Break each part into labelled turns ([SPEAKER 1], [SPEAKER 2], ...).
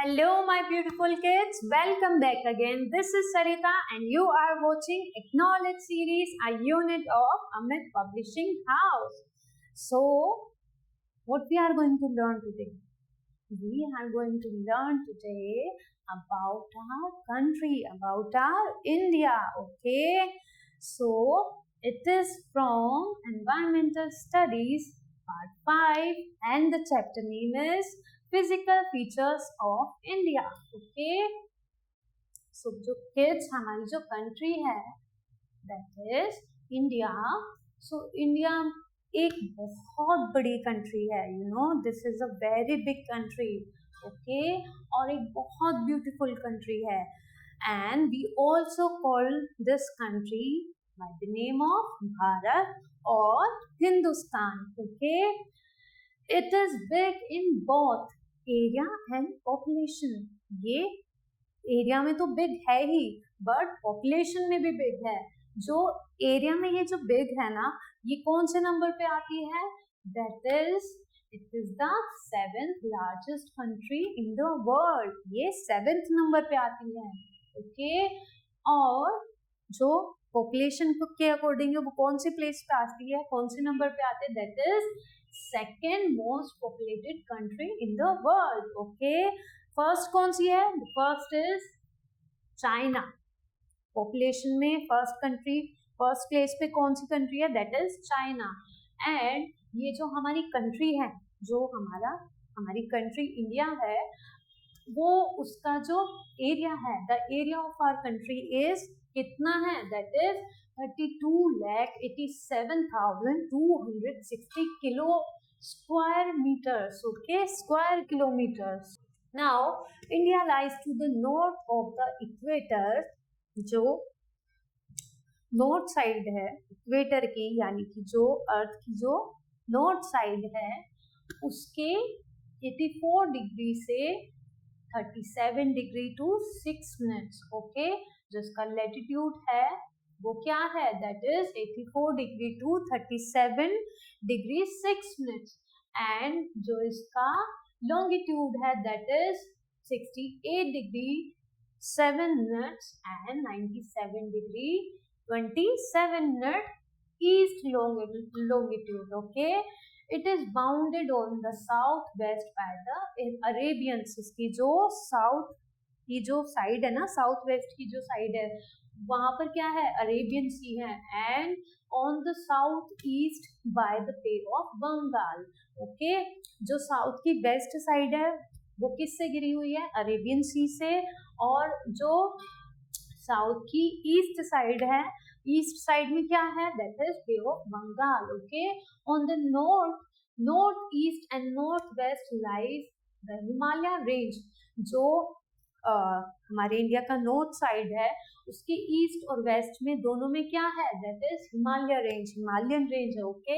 [SPEAKER 1] Hello, my beautiful kids. Welcome back again. This is Sarita, and you are watching Acknowledge series, a unit of Amit Publishing House. So, what we are going to learn today? We are going to learn today about our country, about our India. Okay. So, it is from Environmental Studies, Part 5, and the chapter name is Physical Features of India. Okay. So, जो kids हमारी जो country है, that is India. So, India एक बहुत बड़ी country है. You know, this is a very big country. Okay. और एक बहुत beautiful country है. And we also call this country by the name of Bharat or Hindustan. Okay. It is big in both area and population. ये area में तो big है ही, but population में भी बिग है. जो एरिया में ये जो बिग है ना, ये कौन से नंबर पे आती है? That is it is the 7th largest country in the world. ये 7th नंबर पे आती है. ओके. और जो पॉपुलेशन के अकॉर्डिंग वो कौन सी प्लेस पे आती है, कौन से नंबर पे आते हैं? That is second most populated country in the world. Okay. First कौन सी है? First is China. पॉपुलेशन में फर्स्ट प्लेस पे कौन सी कंट्री है? That is China. एंड ये जो हमारी कंट्री है, जो हमारी कंट्री इंडिया है, वो उसका जो एरिया है, the area of our country is कितना है? That is 32,87,260 kilo square metres. Okay. Square kilometres. Now, India lies to the north of the equator. जो नॉर्थ साइड है इक्वेटर की, यानी कि जो अर्थ की जो नॉर्थ साइड है, उसके 84 डिग्री से 37 डिग्री टू 6 मिनट्स. ओके. जिसका लैटिट्यूड है वो क्या है? That is 84 degree to 37 degree 6 minutes. And जो इसका longitude है that is 68 degree 7 minutes and 97 degree 27 minute east longitude. Okay. It is bounded on the southwest by the Arabian Sea. इसकी जो साउथ की जो साइड है ना, साउथ वेस्ट की जो साइड है, वहां पर क्या है? अरेबियन सी है. And on the south east by the bay of Bengal. Okay. जो साउथ की वेस्ट साइड है वो किससे घिरी हुई है? अरेबियन सी से. और जो साउथ की ईस्ट साइड है, ईस्ट साइड में क्या है? That is Bay of Bengal. Okay. On the north east and north west lies the Himalaya range. जो हमारे इंडिया का नॉर्थ साइड है, उसके ईस्ट और वेस्ट में दोनों में क्या है? That is Himalaya range, Himalayan range है. ओके.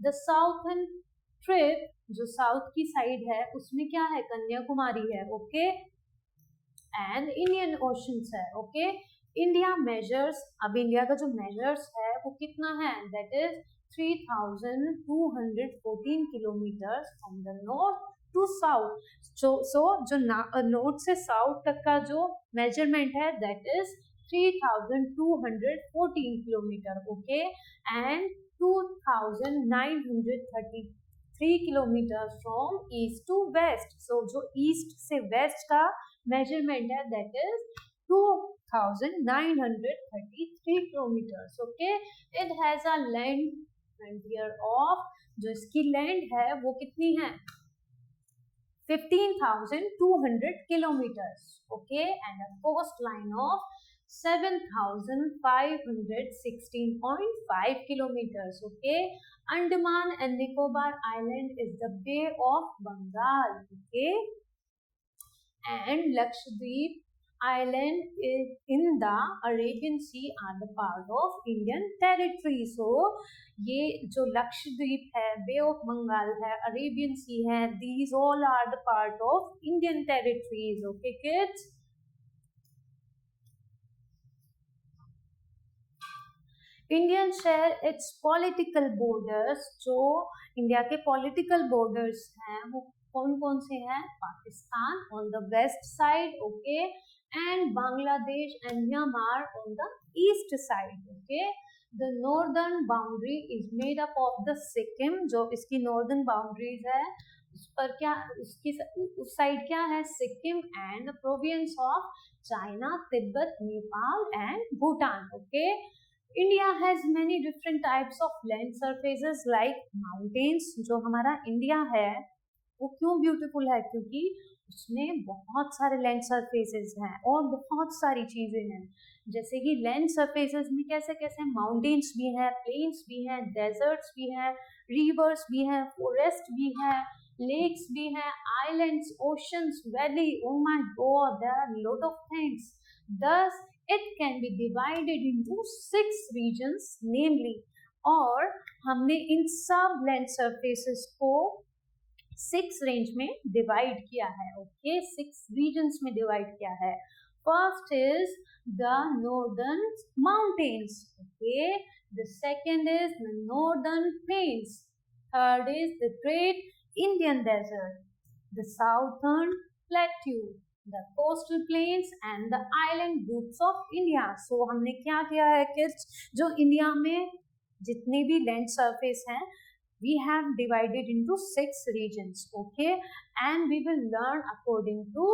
[SPEAKER 1] द साउथर्न ट्रिप, जो साउथ की साइड है, उसमें क्या है? कन्याकुमारी है. ओके. एंड इंडियन ओशंस है. ओके. इंडिया मेजर्स, अब इंडिया का जो मेजर्स है वो कितना है? That is 3,214 kilometre from the north to south. So जो नॉर्थ से साउथ तक का जो मेजरमेंट है that is 3,214 kilometre. Okay. And 2,933 kilometre from east to west. So जो ईस्ट से वेस्ट का मेजरमेंट है that is 2,933 kilometre. Okay. It has a land frontier of, जो इसकी लैंड है वो कितनी है? 15,200 kilometers. Okay. And a coastline of 7,516.5 kilometers. Okay. Andaman and Nicobar Island is the Bay of Bengal. Okay. And Lakshadweep Island is in the Arabian Sea are the part of Indian territory. So ये जो लक्षद्वीप है, बे of Bengal है, Arabian Sea है, these all are the part of Indian territories. Okay kids. Indian share its political borders. जो India के political borders हैं वो कौन कौन से हैं? Pakistan on the west side, okay, and Bangladesh and Myanmar on the east side, okay. The northern boundary is made up of the Sikkim, जो इसकी नॉर्दर्न बाउंड्रीज है उस पर क्या, उसकी उस साइड क्या है? Sikkim, and the province of China, Tibet, Nepal and Bhutan, okay. India has many different types of land surfaces like mountains. जो हमारा इंडिया है वो क्यों ब्यूटीफुल है? क्योंकि उसमें बहुत सारे लैंड सरफेसेस हैं और बहुत सारी चीजें हैं। जैसे कि लैंड सरफेसेस में कैसे कैसे माउंटेन्स भी हैं, प्लेन्स भी हैं, डेजर्ट्स भी हैं, रिवर्स भी हैं, फॉरेस्ट भी हैं, लेक्स भी हैं, islands, oceans, valley, oh my God, there are lot of things. Thus, it can be divided into 6 regions, namely, और हमने इन सब लैंड सरफेसेस को 6 रेंज में डिवाइड किया है, ओके, 6 रीजन्स में डिवाइड किया है। First is the northern mountains, okay, the second is the northern plains, third is the great Indian Desert, the southern plateau, the coastal plains and the island groups of India। So हमने क्या किया है kids, जो India में जितने भी land surface हैं we have divided into 6 regions, okay, and we will learn according to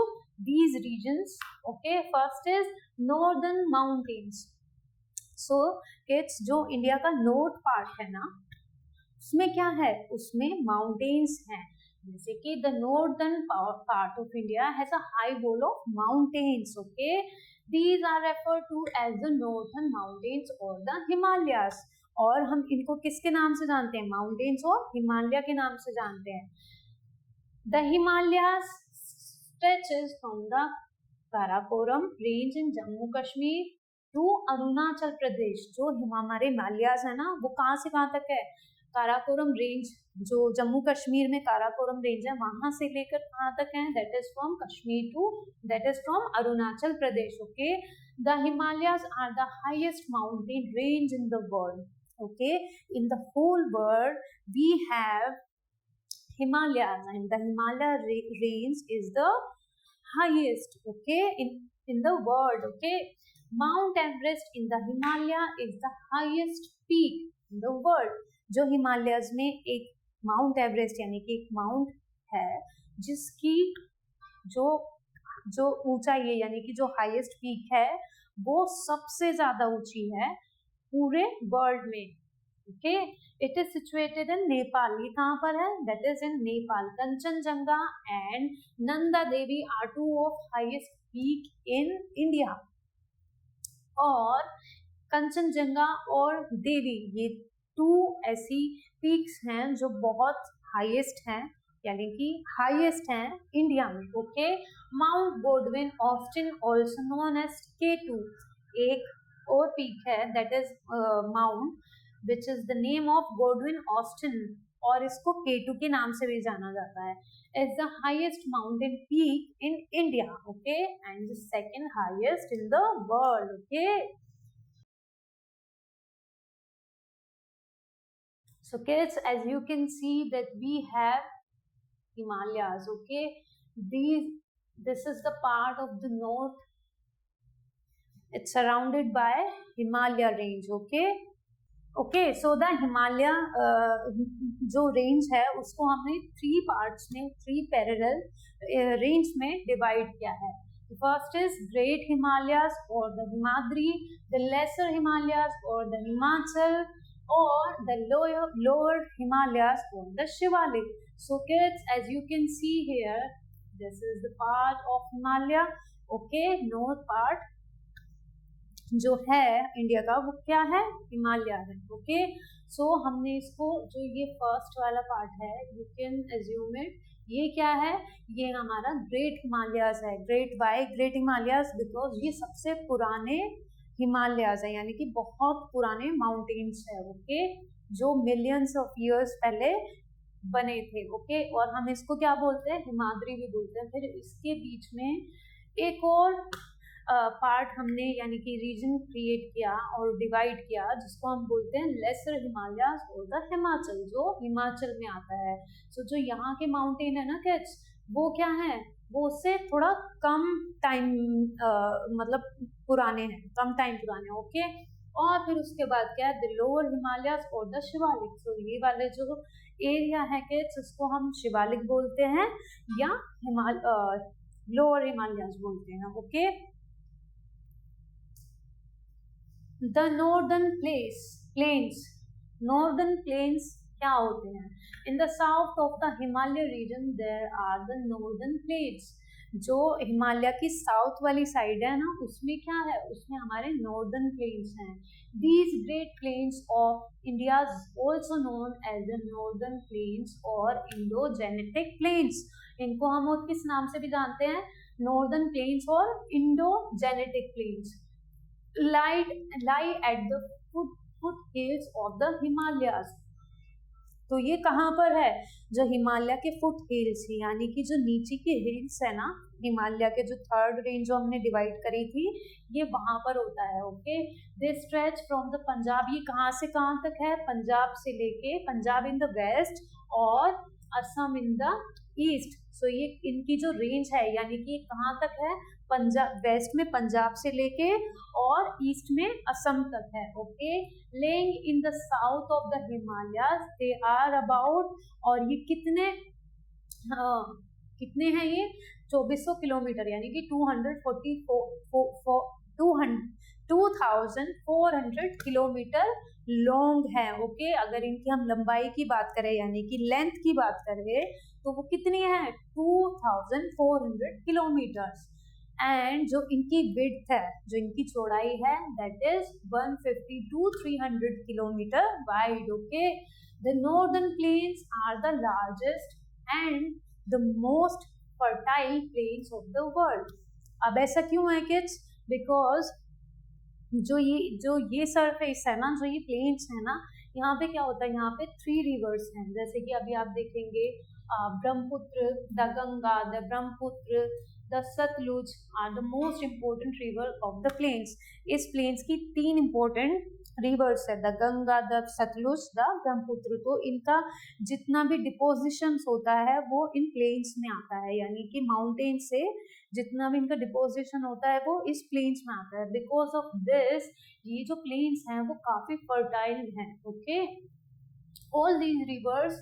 [SPEAKER 1] these regions, okay। First is northern mountains। So kids, जो इंडिया का नॉर्थ पार्ट है ना, उसमें क्या है? उसमें माउंटेन्स हैं। जैसे कि the northern part of India has a high wall of mountains, okay, these are referred to as the northern mountains और द हिमालयास। और हम इनको किसके नाम से जानते हैं? माउंटेन्स और हिमालय के नाम से जानते हैं। The Himalayas stretches from the Karakoram range in Jammu Kashmir to Arunachal Pradesh. जो हमारे हिमालयास है ना, वो कहाँ से कहाँ तक है? काराकोरम रेंज, जो जम्मू कश्मीर में काराकोरम रेंज है, वहां से लेकर कहाँ तक है? That is from Kashmir to, that is from Arunachal Pradesh, okay. The Himalayas are the highest mountain range in the world, okay. In the whole world we have Himalayas and the Himalaya range is the highest, okay, in the world, okay। Mount Everest in the Himalaya is the highest peak in the world। जो Himalayas में एक mount Everest यानी कि एक mount है जिसकी जो ऊंचाई है यानी कि जो हाईएस्ट पीक है वो सबसे ज्यादा ऊंची है पूरे वर्ल्ड में, okay. It is situated in Nepal. ये कहाँ पर है? That is in Nepal. Kanchenjunga and Nanda Devi are 2 of highest peak in India. और कंचनजंगा और देवी ये 2 ऐसी पीक्स हैं जो बहुत हाईएस्ट हैं, यानी कि हाईएस्ट हैं इंडिया में, okay. Mount Godwin Austen also known as K2 एक और पीक है, that is mount which is the name of Godwin Austen, और इसको K2 के नाम से भी जाना जाता है, is the highest mountain peak in India, okay, and the second highest in the world, okay. So kids, as you can see that we have Himalayas, okay, this is the part of the north, it's surrounded by Himalaya range, okay, so the Himalaya जो range है उसको हमने 3 parts में 3 parallel range में divide किया है। First is Great Himalayas or the Himadri, the Lesser Himalayas or the Himachal, or the lower Himalayas or the Shivalik। So kids, as you can see here, this is the part of Himalaya, okay, north part जो है India का वो क्या है? हिमालय है, okay. सो हमने इसको जो ये फर्स्ट वाला पार्ट है, यू कैन एज्यूम इट, ये क्या है? ये हमारा ग्रेट हिमालयाज है। Great by great Himalayas because ये सबसे पुराने हिमालयाज है, यानी कि बहुत पुराने माउंटेन्स है, ओके, जो मिलियंस ऑफ ईयर्स पहले बने थे, ओके। और हम इसको क्या बोलते हैं? हिमाद्री भी बोलते हैं। फिर इसके बीच में एक और पार्ट हमने यानी कि रीजन क्रिएट किया और डिवाइड किया, जिसको हम बोलते हैं लेसर हिमालयाज और द हिमाचल, जो हिमाचल में आता है। सो जो यहाँ के माउंटेन है ना किड्स, वो क्या है, वो उससे थोड़ा कम टाइम मतलब पुराने हैं, कम टाइम पुराने, ओके। और फिर उसके बाद क्या है, द लोअर हिमालयाज और द शिवालिक। सो ये वाले जो एरिया है किड्स, उसको हम शिवालिक बोलते हैं या लोअर हिमालयाज बोलते हैं, okay. The northern plains, northern plains क्या होते हैं, in the south of the Himalaya region there are the northern plains. जो हिमालय की साउथ वाली साइड है ना, उसमें क्या है, उसमें हमारे नॉर्दर्न प्लेन्स हैं। These great plains of India also known as the northern plains और इंडोजेनेटिक प्लेन्स। इनको हम और किस नाम से भी जानते हैं, नॉर्दर्न प्लेन्स और Indo Gangetic plains. lie at the foothills of the Himalayas। तो ये कहाँ पर है, जो हिमालय के फुट हिल्स, यानी कि जो नीचे के हिल्स है ना, हिमालय के जो थर्ड रेंज जो हमने डिवाइड करी थी, ये वहां पर होता है, okay. They stretch from the Punjab, ये कहाँ से कहाँ तक है, पंजाब से लेके, पंजाब इन द वेस्ट और असम इन द ईस्ट। सो ये इनकी जो रेंज है, यानी कि कहाँ तक है, पंजाब वेस्ट में पंजाब से लेके और ईस्ट में असम तक है, okay. Lying in the south of the Himalayas they are about, और ये कितने हैं, ये 2400 किलोमीटर, यानी कि 2400 किलोमीटर लॉन्ग है, ओके। अगर इनकी हम लंबाई की बात करें, यानी कि लेंथ की बात करें, तो वो कितनी है, 2400 किलोमीटर। एंड जो इनकी विड्थ है, जो इनकी चौड़ाई है, that is 150 to 300 kilometre wide, okay. The northern plains are the largest and the most fertile plains of the world. अब ऐसा क्यों है किड्स, बिकॉज जो ये सरफेस है ना, जो ये प्लेन्स है ना, यहाँ पे क्या होता है, यहाँ पे 3 रिवर्स हैं, जैसे कि अभी आप देखेंगे Brahmaputra, the Ganga, the Brahmaputra, the Satluj are the most important river of the plains. इस प्लेन्स की 3 इम्पोर्टेंट रिवर्स है, the Ganga, the Satluj, the Brahmaputra. तो इनका जितना भी डिपोजिशन होता है वो इन प्लेन्स में आता है, यानी कि माउंटेन से जितना भी इनका डिपोजिशन होता है वो इस प्लेन्स में आता है। बिकॉज ऑफ दिस ये जो प्लेन्स हैं वो काफी फर्टाइल हैं, okay. All these rivers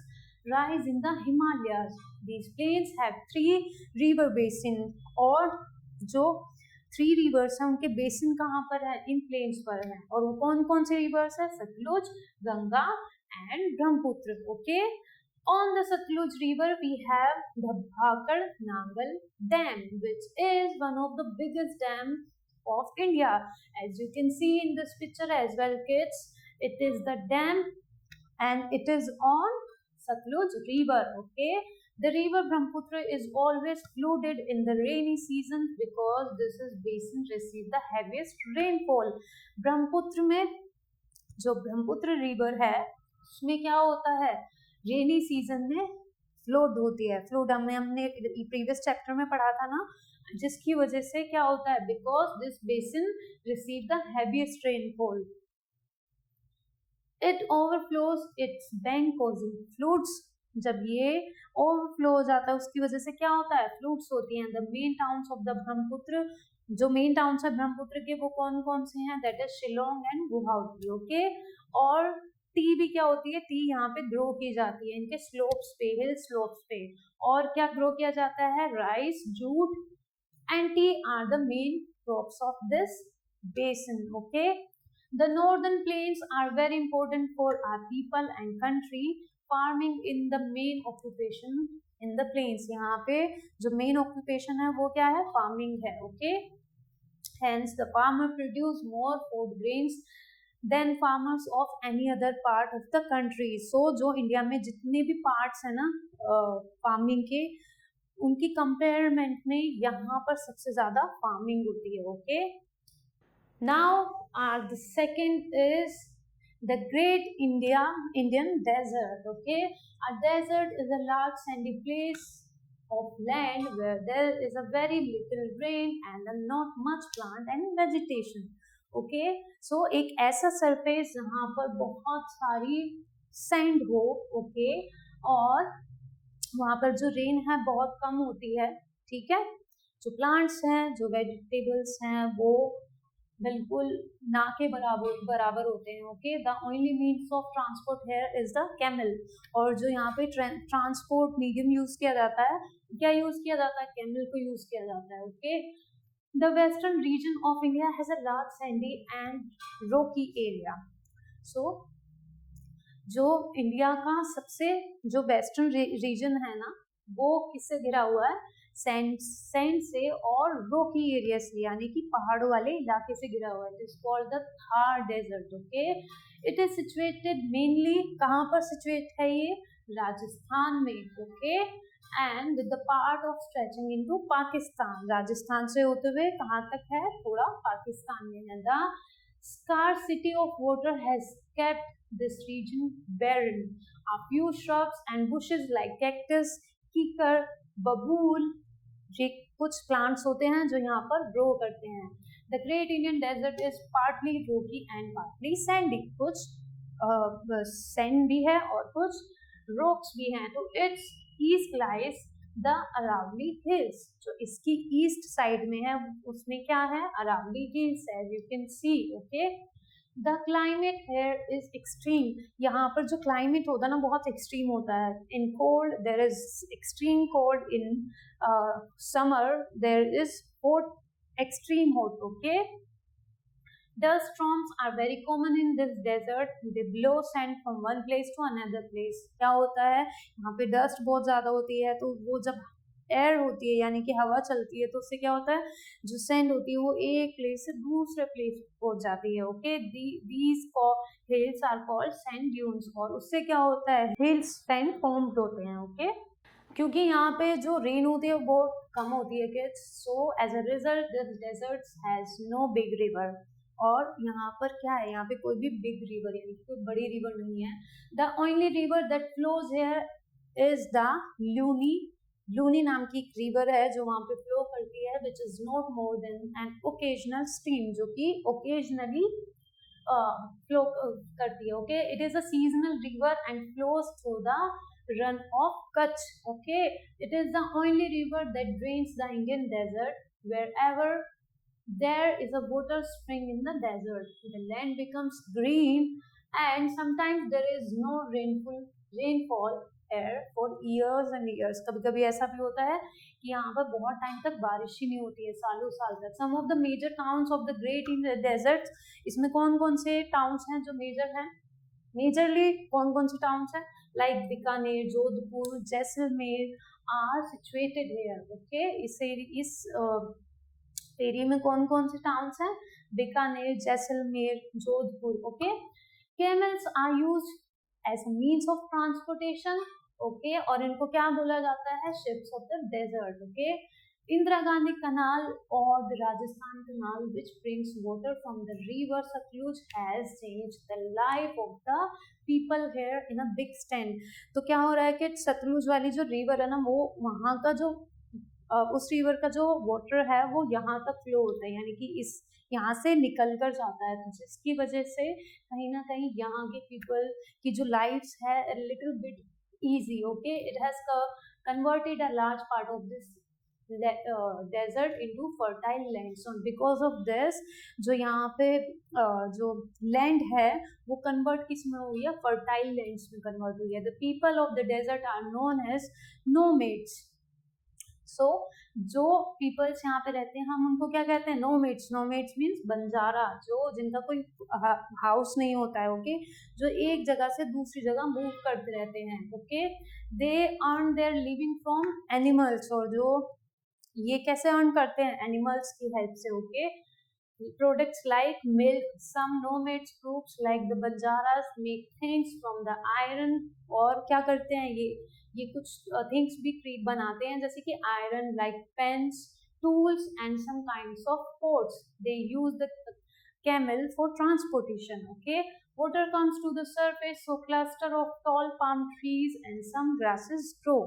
[SPEAKER 1] rise in the Himalayas. These plains have 3 river basin, और जो 3 rivers हैं उनके बेसिन कहाँ पर है, इन प्लेन्स पर है। और वो कौन कौन से रिवर्स है, Satluj, Ganga and Brahmaputra, okay. On the Satluj river we have the Bhakar Nangal Dam, which is one of the biggest dam of India. As you can see in this picture as well, kids, it is the dam and it is on Satluj river, okay. The river Brahmaputra is always flooded in the rainy season because this is basin receive the heaviest rainfall. Brahmaputra में जो Brahmaputra river है उसमें क्या होता है, rainy season में flood होती है। फ्लड हमने प्रीवियस चैप्टर में पढ़ा था ना, जिसकी वजह से क्या होता है, because this basin receive the heaviest rainfall, it overflows it's bank causing floods. जब ये ओवरफ्लो हो जाता है उसकी वजह से क्या होता है, फ्लड्स होती हैं। The main towns of the Brahmaputra, जो मेन टाउन्स है ब्रह्मपुत्र के वो कौन कौन से हैं, that is Shillong and Guwahati, okay. और टी भी क्या होती है, टी यहाँ पे ग्रो की जाती है इनके स्लोप्स पे, हिल स्लोप्स पे। और क्या ग्रो किया जाता है, rice, jute and T R the main crops of this basin, okay. The northern plains are very important for our people and country. Farming in the main occupation in the plains. यहाँ पे जो main occupation है वो क्या है, farming है, okay. Hence the farmer produce more food grains than farmers of any other part of the country. So जो India में जितने भी parts है ना farming के, उनकी कंपेयरमेंट में यहाँ पर सबसे ज्यादा farming होती है, okay. Now the second is the Great Indian Desert, okay. A desert is a large sandy place of land where there is a very little rain and not much plant and vegetation. Okay so एक ऐसा surface जहाँ पर बहुत सारी sand हो, okay और वहां पर जो रेन है बहुत कम होती है, ठीक है, जो प्लांट्स हैं जो वेजिटेबल्स हैं वो बिल्कुल ना के बराबर होते हैं. Okay the only means of transport here is the camel. और जो यहाँ पे ट्रांसपोर्ट मीडियम यूज किया जाता है, क्या यूज किया जाता है, कैमल को यूज किया जाता है. Okay the western region of India has a large Sandy and रोकी एरिया. सो जो इंडिया का सबसे जो वेस्टर्न रीजन है ना वो किससे घिरा हुआ है, सैंड से और रोकी एरिया से, यानी कि पहाड़ों वाले इलाके से घिरा हुआ है. It is called the Thar desert. Okay it is situated mainly, कहाँ पर सिचुएट है ये, राजस्थान में. Okay and with the part of stretching into Pakistan, Rajasthan से होते हुए कहाँ तक है, थोड़ा पाकिस्तान में है. The scarcity of water has kept this region barren. A few shrubs and bushes like cactus, कीकर, बबूल, ये कुछ प्लांट्स होते हैं जो यहाँ पर ग्रो करते हैं. The great Indian desert is partly rocky and partly sandy. कुछ सैंड भी है और कुछ रॉक्स भी हैं. तो its east lies the Aravalli hills. जो इसकी ईस्ट साइड में है उसमें क्या है, अरावली हिल्स है, you can see. Okay the climate here is extreme. यहाँ पर जो क्लाइमेट होता है ना बहुत एक्सट्रीम होता है. In cold there is extreme cold, in summer there is hot, extreme hot. Okay dust storms are very common in this desert. They blow sand from one place to another place. क्या होता है, यहाँ पे dust बहुत ज्यादा होती है तो वो जब एयर होती है यानी कि हवा चलती है तो उससे क्या होता है, जो सैंड होती है वो एक प्लेस से दूसरे प्लेस पहुंच जाती है. Okay these hills are called sand dunes. और उससे क्या होता है, हिल्स सैंड फॉर्म्ड होते हैं. ओके क्योंकि यहाँ पे जो रेन होती है वो बहुत कम होती है किड्स. So as a result this desert has no big river. और यहाँ पर क्या है, यहाँ पे कोई भी बिग रिवर यानी कोई बड़ी रिवर नहीं है. The only river that flows here is the Luni. Luni नाम की एक रिवर है जो वहां पे फ्लो करती है, which is not more than an occasional stream, जो कि ओकेजनली फ्लो करती है. Okay it is a seasonal river and flows through the run of Kutch. Okay it is the only river that drains the Indian desert. wherever there is a water spring in the desert, the land becomes green and sometimes there is no rainfall here for years and years. कभी कभी ऐसा भी होता है कि यहाँ पर बहुत टाइम तक बारिश ही नहीं होती है, सालों साल तक. some of the major towns of the great in the desert, इसमें कौन कौन से टाउन्स हैं जो मेजर हैं, मेजरली कौन कौन से टाउन्स हैं, like Bikaner, Jodhpur, Jaisalmer are situated here. Okay इस एरिया में कौन कौन से टाउन्स हैं, Bikaner, Jaisalmer, Jodhpur. Okay camels are used as a means of transportation. Okay और इनको क्या बोला जाता है, ships of the desert. Okay Indira Gandhi canal और the Rajasthan canal which brings water from the river Satluj has changed the life of the people here in a big extent. तो क्या हो रहा है कि सतलुज वाली जो रिवर है ना वो वहां का जो उस रिवर का जो वाटर है वो यहाँ तक फ्लो होता है, यानी कि इस यहाँ से निकल कर जाता है, तो जिसकी वजह से कहीं ना कहीं यहाँ के पीपल की जो लाइफ्स है little bit easy. Okay it has converted a large part of this desert into fertile land. So because of this जो यहाँ पे जो लैंड है वो कन्वर्ट किस में हुई है, फर्टाइल लैंड्स में कन्वर्ट हुई है. The people of the desert are known as nomads. So जो पीपल्स यहाँ पे रहते हैं हम उनको क्या कहते हैं, नोमैड्स. नोमैड्स मीन्स बंजारा, जो जिनका कोई हाउस नहीं होता है. ओके जो एक जगह से दूसरी जगह मूव करते रहते हैं. Okay they earn their living from animals. और जो ये कैसे अर्न करते हैं, एनिमल्स की हेल्प से. Okay products like milk. Some nomads groups like the Banjaras make things from the iron. और क्या करते हैं ये कुछ थिंग्स भी बनाते हैं जैसे कि iron, like pens, tools and some kinds of ports. They use the camel for transportation. Okay water comes to the surface, so cluster of tall palm trees and some grasses grow.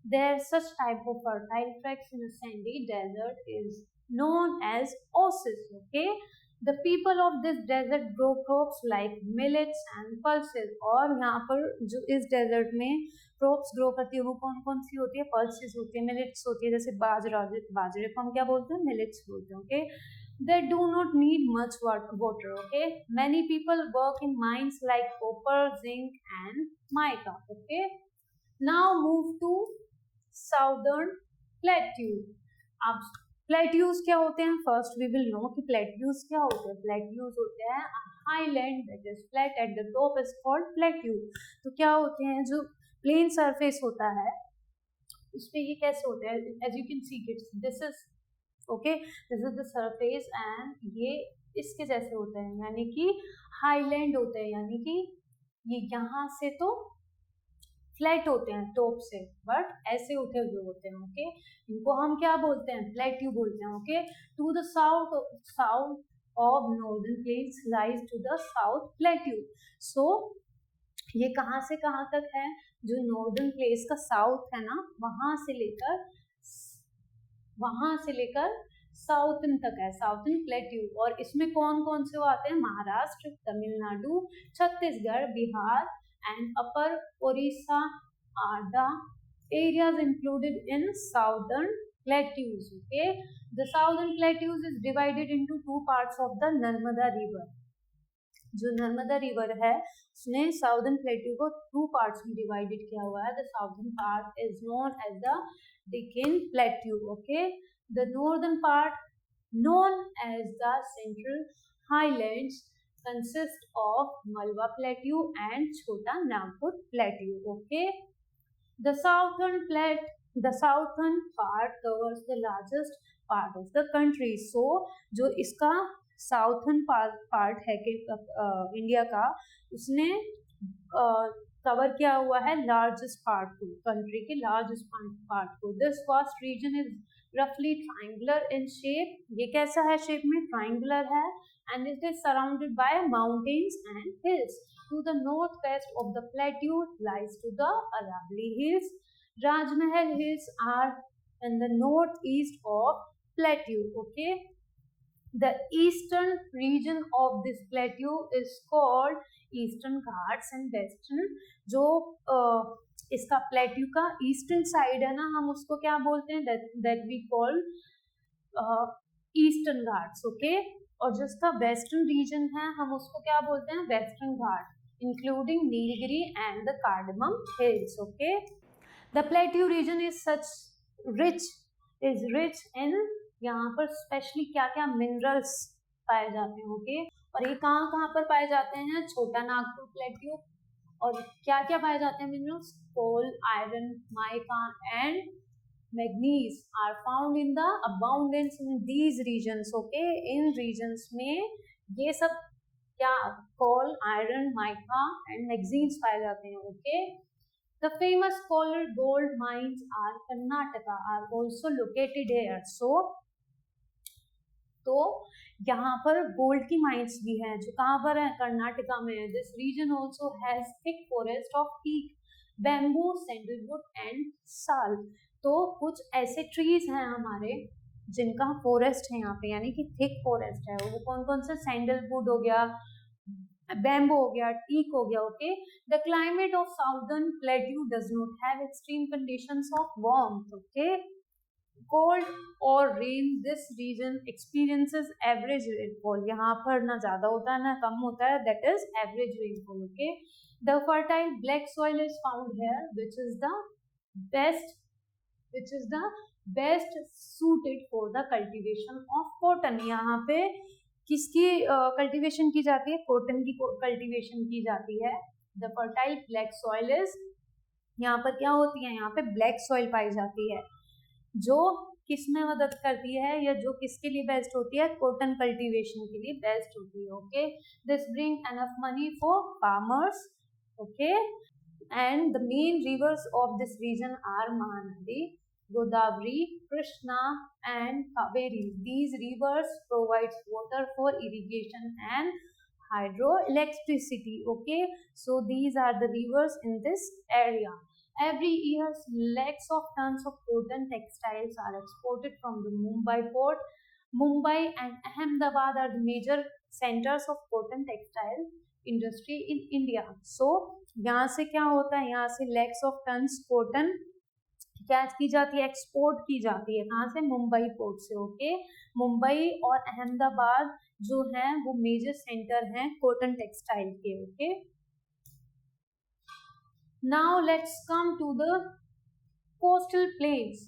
[SPEAKER 1] Their such type of fertile tracts in a sandy desert is known as oasis. Okay, the people of this desert grow crops like millets and pulses. और यहाँ पर जो इस desert में crops grow करती है वो कौन कौन सी होती है? pulses होती है, millets होती है, जैसे बाजरा, बाजरे को हम क्या बोलते हैं? millets बोलते हैं. Okay, they do not need much water. Okay, many people work in mines like copper, zinc and mica. Okay, now move to southern plateau. अब प्लेट्यूज क्या होते हैं? फर्स्ट वी विल नो कि प्लेट्यूज क्या होते हैं. प्लेट्यूज होते हैं highland that is flat at the top is called plateau. तो क्या होते हैं? जो प्लेन सरफेस होता है उस पे ये कैसे होते हैं? As you can see this is okay, this is the surface and ये इसके जैसे होते हैं, यानी कि हाईलैंड होते हैं, यानी कि ये यहाँ से तो फ्लैट होते हैं टॉप से, बट ऐसे उठे हुए होते हैं. ओके, इनको हम क्या बोलते हैं? प्लेट्यू बोलते हैं. Okay, to the south of northern plains lies to the south plateau. So ये कहाँ से कहाँ तक है? जो नॉर्दर्न प्लेस का साउथ है ना, वहां से लेकर साउथन तक है, साउथन प्लेट्यू. और इसमें कौन कौन से वो आते हैं? Maharashtra, Tamil Nadu, Chhattisgarh, Bihar and upper Orissa are the areas included in southern plateaus. Okay, the southern plateaus is divided into two parts of the Narmada river. जो नर्मदा रिवर है उसने साउदर्न प्लेट्यू को टू पार्ट्स में डिवाइडेड किया हुआ है. The southern part is known as the Deccan plateau. Okay, the northern part known as the central highlands consist of Malwa Plateau and Chota Nagpur Plateau. Okay, the southern part covers the largest part of the country. So जो इसका southern part है कि India का, उसने cover किया हुआ है largest part को, कंट्री के लार्जेस्ट पार्ट को. दिस वास्ट रीजन इज रफली ट्राइंगुलर इन शेप. ये कैसा है शेप में? ट्राइंगुलर है. And it is surrounded by mountains and hills. To the northwest of the plateau lies to the Aravalli Hills. Rajmahal Hills are in the northeast of plateau. Okay, the eastern region of this plateau is called Eastern Ghats and Western. जो इसका plateau का eastern side है ना, हम उसको क्या बोलते हैं? that we call eastern Ghats. Okay, और जिसका वेस्टर्न रीजन है हम उसको क्या बोलते हैं? Western Ghat, including Nilgiri and the cardamom hills. Okay, the plateau region is rich in, यहाँ पर स्पेशली क्या क्या मिनरल्स पाए जाते हैं. ओके, और ये कहाँ कहाँ पर पाए जाते हैं? छोटा नागपुर प्लेट्यू. और क्या क्या पाए जाते हैं minerals? Coal, iron, mica and manganese are found in the abundance in these regions. Okay, in regions में ये सब क्या coal, iron, mica and manganese पाए जाते हैं. Okay, the famous Kolar gold mines are Karnataka are also located here. So तो यहाँ पर गोल्ड की माइंस भी हैं जो कहाँ पर है? कर्नाटका में. This region also has thick forest of teak, bamboo, sandalwood and sal. तो कुछ ऐसे ट्रीज हैं हमारे जिनका फॉरेस्ट है यहाँ पे, यानी कि थिक फॉरेस्ट है. वो कौन कौन से? सैंडलवुड हो गया, बैम्बू हो गया, टीक हो गया. Okay, the climate of southern plateau does not have extreme conditions of warmth. Okay, cold or rain, this region experiences average rainfall. यहाँ पर ना ज्यादा होता है ना कम होता है, that is average rainfall. Okay, the fertile black soil is found here, which is the best suited for the cultivation of cotton. यहाँ पे किसकी कल्टीवेशन की जाती है? कॉटन की कल्टीवेशन की जाती है. the fertile black soil is, यहाँ पर क्या होती है? यहाँ पे ब्लैक सॉइल पाई जाती है जो किस में मदद करती है, या जो किसके लिए बेस्ट होती है? कॉटन कल्टीवेशन के लिए बेस्ट होती है. Okay, this bring enough money for farmers. Okay, and the main rivers of this region are Mahanadi, Godavari, Krishna and Kaveri. These rivers provides water for irrigation and hydroelectricity. Okay, so these are the rivers in this area. Every year, lakhs of tons of cotton textiles are exported from the Mumbai port. Mumbai and Ahmedabad are the major centers of cotton textile industry in India. So यहाँ से क्या होता है, यहाँ से lakhs of tons cotton क्या की जाती है, एक्सपोर्ट की जाती है, कहाँ से, मुंबई पोर्ट से. ओके, मुंबई और अहमदाबाद जो है वो मेजर सेंटर हैं कॉटन टेक्सटाइल के. Okay, now let's come to the coastal plains.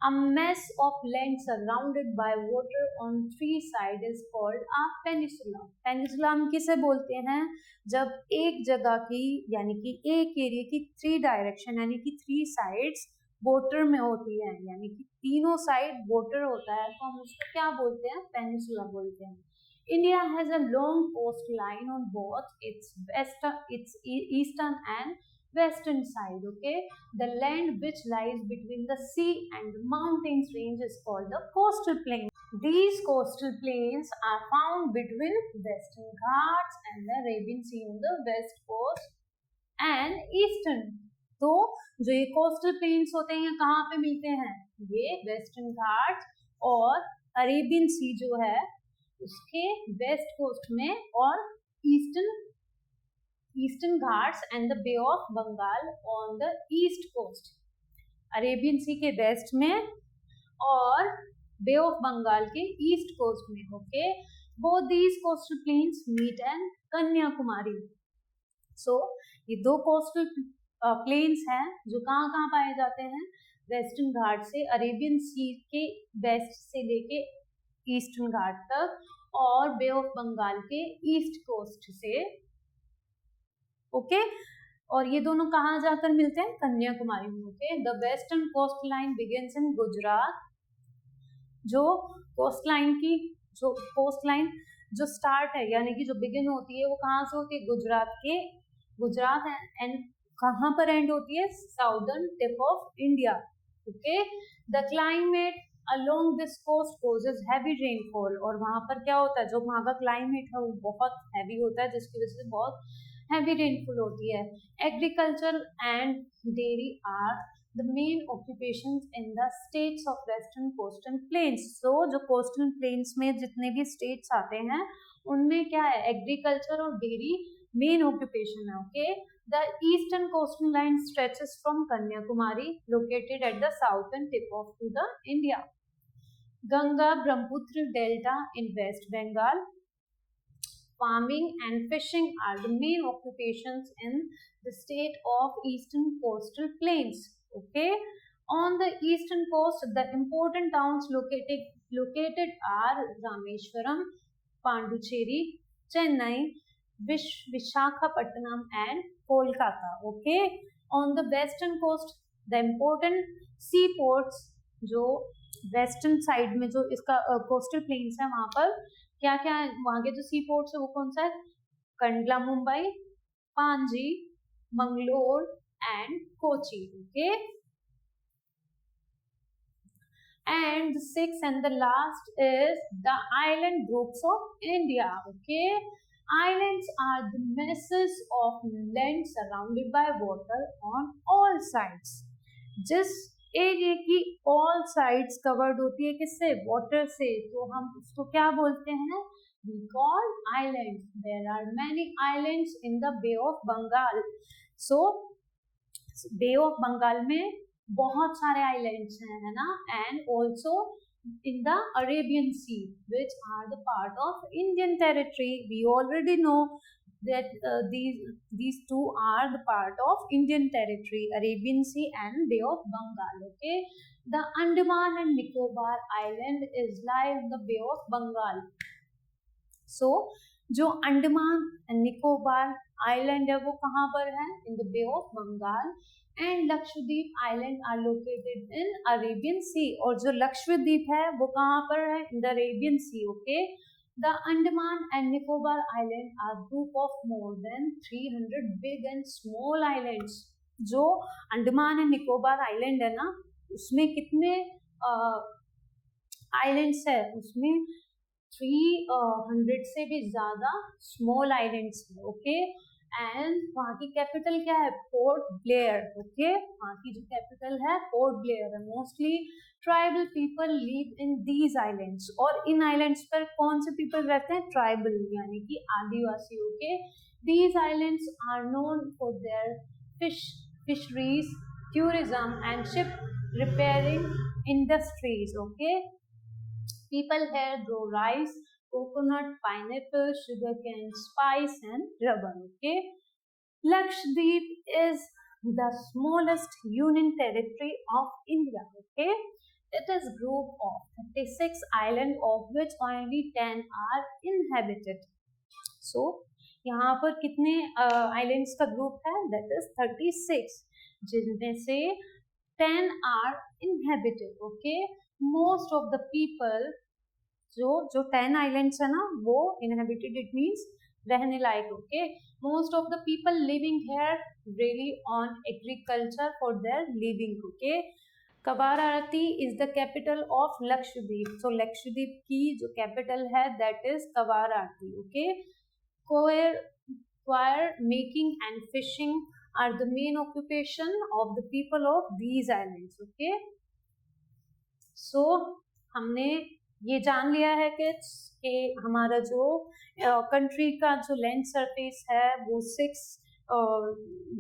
[SPEAKER 1] A mess of land surrounded by water on three sides is called a peninsula. Peninsula हम किसे बोलते हैं, जब एक जगह की यानी कि एक एरिया की थ्री डायरेक्शन यानी कि थ्री साइड्स वाटर में होती है, यानी कि तीनों साइड वाटर होता है, तो हम उसको क्या बोलते हैं, पेनिसुला बोलते हैं. India has a long coastline on both its eastern and western side. Okay, the land which lies between the sea and the mountains range is called the coastal plain. These coastal plains are found between Western Ghats and the Arabian Sea on the west coast and eastern. तो जो ये coastal planes होते हैं कहाँ पे मिलते हैं, ये वेस्टर्न घाट और अरेबियन सी जो है उसके वेस्ट कोस्ट में और eastern Ghats and the bay of Bengal on the east coast. Arabian sea के वेस्ट में और बे ऑफ बंगाल के ईस्ट कोस्ट में. Okay, both these coastal plains meet and Kanyakumari. So ये दो कोस्टल प्लेन्स हैं जो कहाँ कहाँ पाए जाते हैं, वेस्टर्न घाट से अरेबियन सी के वेस्ट से लेके ईस्टर्न घाट तक और बे ऑफ बंगाल के ईस्ट कोस्ट से. ओके, और ये दोनों कहाँ जाकर मिलते हैं, कन्याकुमारी में. Okay, the western coast line begins in Gujarat. जो कोस्ट लाइन जो स्टार्ट है यानी कि जो बिगिन होती है वो कहाँ से होती है, गुजरात एंड कहाँ पर एंड होती है, southern tip of India. Okay, the climate along this coast causes heavy rainfall. और वहां पर क्या होता है, जो वहां का क्लाइमेट है वो बहुत हैवी होता है जिसकी वजह से बहुत हैवी रेनफॉल होती है. Agriculture and dairy are the main occupations in the states of western coastal plains. So जो कोस्टल प्लेन्स में जितने भी स्टेट्स आते हैं उनमें क्या है, एग्रीकल्चर और डेयरी मेन ऑक्यूपेशन है. Okay, the eastern coastal line stretches from Kanyakumari, located at the southern tip of the India. Ganga Brahmaputra Delta in West Bengal. Farming and fishing are the main occupations in the state of eastern coastal plains. Okay, on the eastern coast, the important towns located are Rameshwaram, Pondicherry, Chennai, Visakhapatnam and Kolkata. Okay, on the western coast, the important seaports जो western side में जो इसका coastal planes है वहां पर क्या क्या है, वहां के जो सी पोर्ट्स है वो कौन सा है, कंडला मुंबई, पांजी, Mangalore and Kochi. Okay, and the sixth and the last is the island groups of India. Okay, islands are the masses of land surrounded by water on all sides. जिस एरिया की all sides covered होती है किससे, water से, तो हम उसको क्या बोलते हैं, we call islands. There are many islands in the Bay of Bengal. So Bay of Bengal में बहुत सारे आइलैंड्स हैं, है ना, and also in the Arabian Sea, which are the part of Indian territory. We already know that these two are the part of Indian territory, Arabian Sea and Bay of Bengal. Okay, the Andaman and Nicobar Island is lie in the Bay of Bengal. So जो Andaman and Nicobar island है वो कहाँ पर है, in the bay of Bengal. And Lakshadweep island are located in Arabian sea. और जो लक्षद्वीप है वो कहाँ पर है, in the Arabian sea. Okay, the Andaman and Nicobar island are group of more than 300 big and small islands. जो अंडमान एंड निकोबार आइलैंड है ना, उसमें कितने आइलैंड्स है, उसमें 300 से भी ज्यादा स्मॉल आइलैंड्स है. ओके, एंड वहाँ की कैपिटल क्या है, पोर्ट ब्लेयर. ओके, वहाँ की जो कैपिटल है पोर्ट ब्लेयर है. Mostly tribal people live in these islands. और इन आइलैंड्स पर कौन से पीपल रहते हैं, ट्राइबल यानी कि आदिवासी. Okay, these islands are known for their fisheries, tourism and ship repairing industries. Okay, people here grow rice, coconut, pineapple, sugarcane, spice and rubber. Okay, Lakshadweep is the smallest union territory of India. Okay, it is group of 36 islands, of which only 10 are inhabited. So यहाँ पर कितने islands का group है, that is 36, जिनमें से 10 are inhabited. Okay, most of the people, जो 10 islands है ना वो इनहेबिटेड, इट मीन्स रहने लायक. Okay, most of the people living here rely on agriculture for their living. Okay, Kavaratti is the capital of Lakshadweep. So Lakshadweep की जो कैपिटल है that is Kavaratti. Okay, Fire making and fishing are the main occupation of the people of these islands. Okay, so हमने ये जान लिया है कि हमारा जो कंट्री का जो लैंड सरफेस है वो 6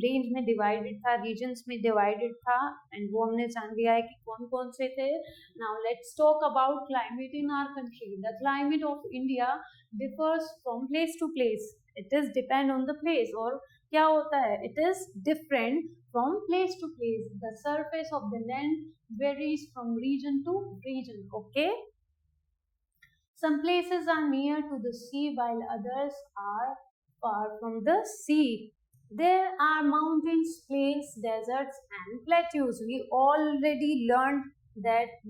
[SPEAKER 1] रेंज में डिवाइडेड था, रीजन्स में डिवाइडेड था, एंड वो हमने जान लिया है कि कौन कौन से थे. Now let's talk about climate in our country. The climate of India differs from place to place. It is depend on the place. और क्या होता है, it is different from place to place. The surface of the land varies from region to region. Okay, some places are near to the sea while others are far from the sea. There are mountains, plains, deserts and plateaus. We already learned that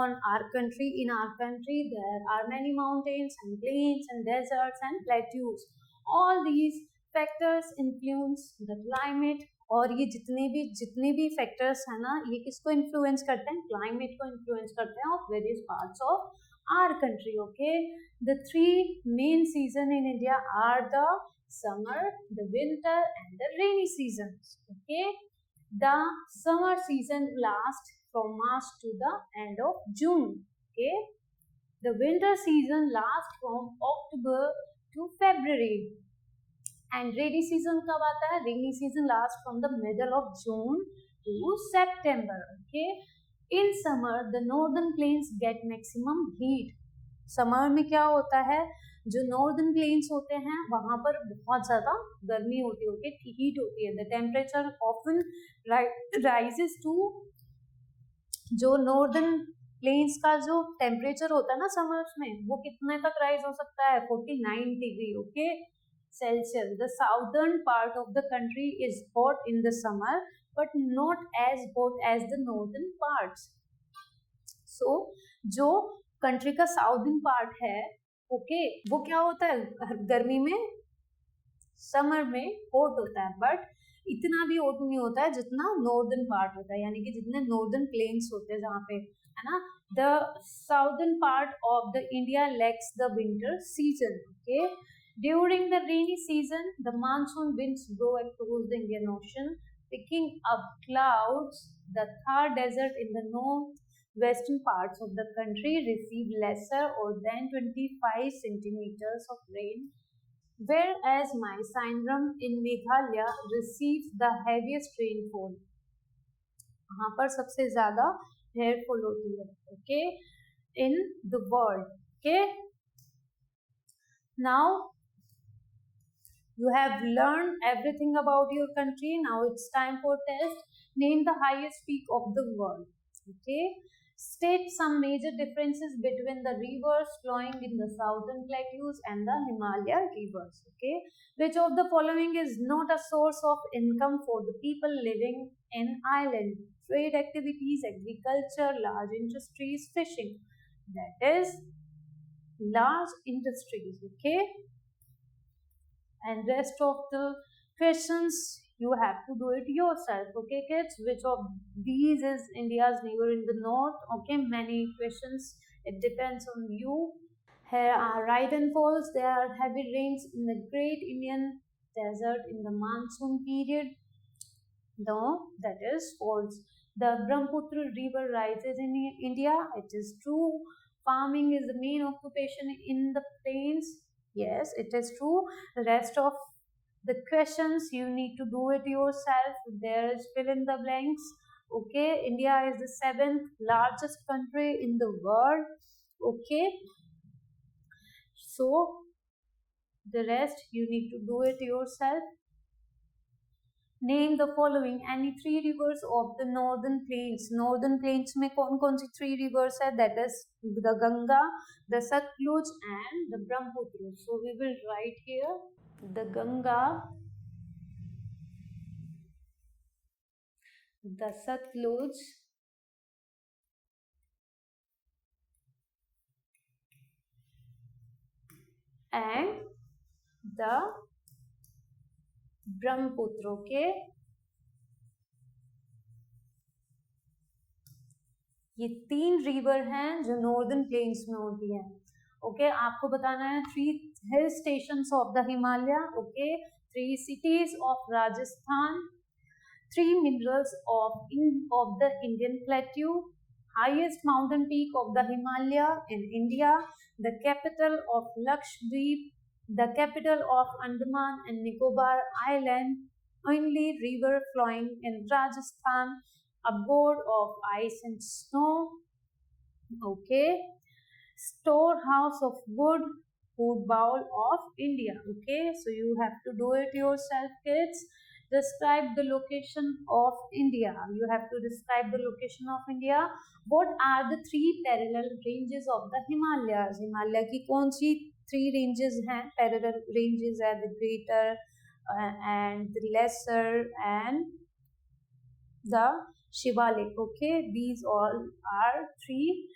[SPEAKER 1] on our country, in our country there are many mountains and plains and deserts and plateaus. All these factors influence the climate. और ये जितने भी factors है ना, ये किसको influence करते हैं, क्लाइमेट को इन्फ्लुएंस करते हैं of various parts of our country. Okay, the 3 main season in India are the summer, the winter and the rainy seasons. Okay, the summer season lasts from March to the end of June. Okay, the winter season lasts from October to February. And rainy season कब आता है, rainy season lasts from the middle of June to September. Okay, in summer the northern plains get maximum heat. Summer में क्या होता है, जो northern planes होते हैं वहां पर बहुत ज्यादा गर्मी होती है, हीट होती है. The temperature often rises to, जो नॉर्दर्न प्लेन्स का जो टेम्परेचर होता है ना समर्स में, वो कितने तक राइज हो सकता है, 49 degree. Okay, Celsius. The southern part of the country is hot in the summer, but not as hot as the northern parts. So, जो कंट्री का साउदर्न पार्ट है, ओके, वो क्या होता है, गर्मी में, समर में हॉट होता है, बट इतना भी हॉट नहीं होता है जितना नॉर्दर्न पार्ट होता है, यानी कि जितने नॉर्दर्न प्लेन्स होते हैं जहाँ पे, है ना. The southern part of the India lakhs the winter season. Okay, during the rainy season the monsoon winds blow across the Indian Ocean, picking up clouds. The Thar desert in the northwestern parts of the country receive lesser or than 25 centimeters of rain, whereas Mysindram in Meghalaya receives the heaviest rainfall. वहाँ पर सबसे ज़्यादा hair fall होती है. Okay, in the world. Okay, now you have learned everything about your country. Now it's time for test. Name the highest peak of the world. Okay, state some major differences between the rivers flowing in the southern plateaus and the Himalaya rivers. Okay, which of the following is not a source of income for the people living in island? Trade activities, agriculture, large industries, fishing. That is large industries. Okay, and rest of the questions you have to do it yourself. Okay kids, which of these is India's neighbor in the north? Okay, many questions, it depends on you. Here are right and false. There are heavy rains in the Great Indian desert in the monsoon period? No, that is false. The Brahmaputra river rises in India. It is true. Farming is the main occupation in the plains. Yes, it is true. The rest of the questions you need to do it yourself. There is fill in the blanks. Okay, India is the 7th largest country in the world. Okay, so the rest you need to do it yourself. Name the following any 3 rivers of the northern plains. Northern plains में कौन सी 3 rivers है? That is the Ganga, the Satluj and the Brahmaputra. So we will write here the Ganga, the Satluj and the Brahmaputra. Okay, ये 3 river हैं जो northern planes में होती हैं. Okay, आपको बताना है 3 hill stations of the Himalaya. Okay, 3 cities of Rajasthan, 3 minerals of the Indian plateau, highest mountain peak of the Himalaya in India, the capital of Lakshadweep, the capital of Andaman and Nicobar Island, only river flowing in Rajasthan, a board of ice and snow. Okay, storehouse of wood, food bowl of India. Okay, so you have to do it yourself, kids. Describe the location of India. You have to describe the location of India. What are the 3 parallel ranges of the Himalayas? Himalaya की कौन सी 3 ranges हैं? Parallel ranges are the greater and the lesser and the Shivalik. Okay, these all are 3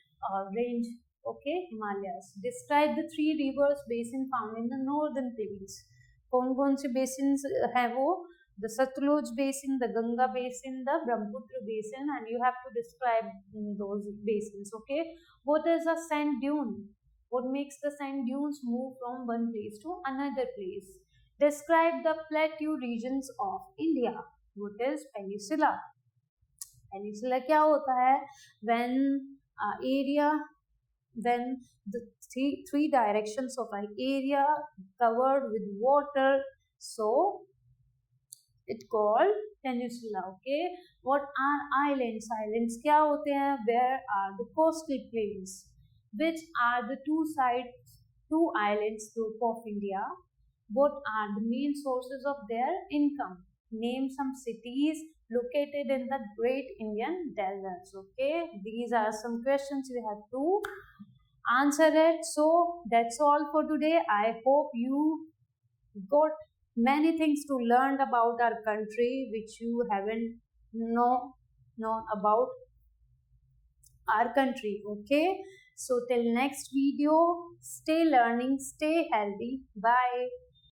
[SPEAKER 1] range. Okay, Himalayas. Describe the 3 rivers basin found in the northern plains. कौन से basins हैं वो? The Satluj basin, the Ganga basin, the Brahmaputra basin, and you have to describe those basins. Okay, what is a sand dune? What makes the sand dunes move from one place to another place? Describe the plateau regions of India. What is peninsula? Peninsula क्या होता है? When area, when the three directions of an area covered with water, so it called peninsula. Okay, what are islands? Islands क्या होते हैं? Where are the coastal plains? Which are the two islands group of India? What are the main sources of their income? Name some cities located in the Great Indian Deserts. Okay, these are some questions you have to answer it. So that's all for today. I hope you got many things to learn about our country which you haven't known about our country. Okay, so till next video, stay learning, stay healthy. Bye.